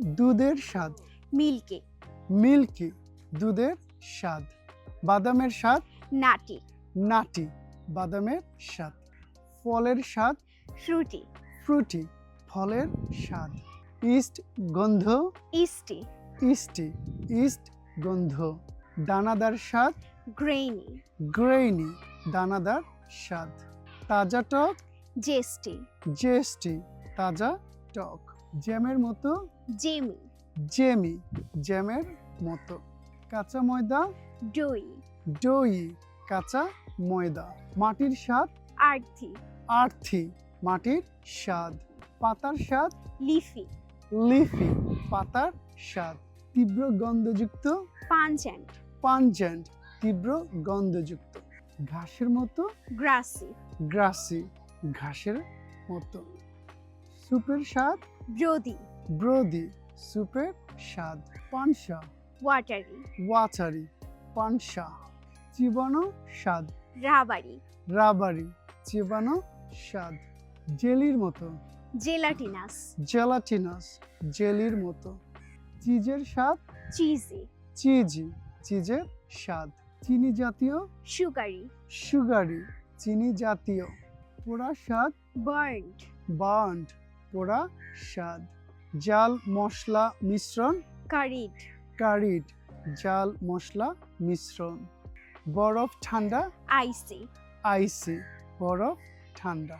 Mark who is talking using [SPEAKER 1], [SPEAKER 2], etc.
[SPEAKER 1] দুধের স্বাদ।
[SPEAKER 2] Milky,
[SPEAKER 1] milky, দুধের স্বাদ। বাদামের স্বাদ।
[SPEAKER 2] নাটি,
[SPEAKER 1] নাটি, বাদামের স্বাদ। ফলের স্বাদ।
[SPEAKER 2] ফ্রুটি,
[SPEAKER 1] ফ্রুটি, ফলের স্বাদ। ইস্ট, গন্ধ।
[SPEAKER 2] ইস্টি,
[SPEAKER 1] ইস্টি, ইস্ট, গন্ধ। দানাদার স্বাদ।
[SPEAKER 2] গ্রেইনি,
[SPEAKER 1] গ্রেইনি, দানাদার স্বাদ। তাজা টক।
[SPEAKER 2] জেস্টি,
[SPEAKER 1] জেস্টি, তাজা টক। জ্যামের মতো।
[SPEAKER 2] জেমি,
[SPEAKER 1] জেমি, জ্যামের মতো। কাঁচা ময়দা।
[SPEAKER 2] ডোই,
[SPEAKER 1] ডই, কাঁচা ময়দা। মাটির স্বাদ।
[SPEAKER 2] আর্থি,
[SPEAKER 1] আর্থি, মাটির স্বাদ। পাতার স্বাদ।
[SPEAKER 2] লিফি,
[SPEAKER 1] লিফি, পাতার স্বাদ। তীব্র গন্ধযুক্ত।
[SPEAKER 2] পাঞ্জেন্ট,
[SPEAKER 1] পাঞ্জেন্ট, তীব্র গন্ধযুক্ত। ঘাসের মতো।
[SPEAKER 2] গ্রাসি,
[SPEAKER 1] গ্রাসি, ঘাসের মতো। স্যুপের স্বাদ।
[SPEAKER 2] ব্রোদি,
[SPEAKER 1] ব্রোদি, স্যুপের স্বাদ। পানসা।
[SPEAKER 2] ওয়াটারি,
[SPEAKER 1] ওয়াচারি, পানসা। চিবানো স্বাদ।
[SPEAKER 2] রাবারি,
[SPEAKER 1] রাবারি, চিবানো স্বাদ। জেলির মতো।
[SPEAKER 2] জেলাটিনাস,
[SPEAKER 1] জেলাটিনাস, জেলির মতো। চিজের স্বাদ।
[SPEAKER 2] চিজি,
[SPEAKER 1] চিজি, চিজের স্বাদ। চিনি জাতীয়।
[SPEAKER 2] সুগারি,
[SPEAKER 1] সুগারি, চিনি জাতীয়। পোড়া স্বাদ।
[SPEAKER 2] বার্নড,
[SPEAKER 1] বার্নড, পোড়া স্বাদ। জাল মশলা মিশ্রণ।
[SPEAKER 2] কারিড,
[SPEAKER 1] কারিড, জাল মশলা মিশ্রণ। বরফ ঠান্ডা।
[SPEAKER 2] আইসি।
[SPEAKER 1] আইসি, বরফ ঠান্ডা।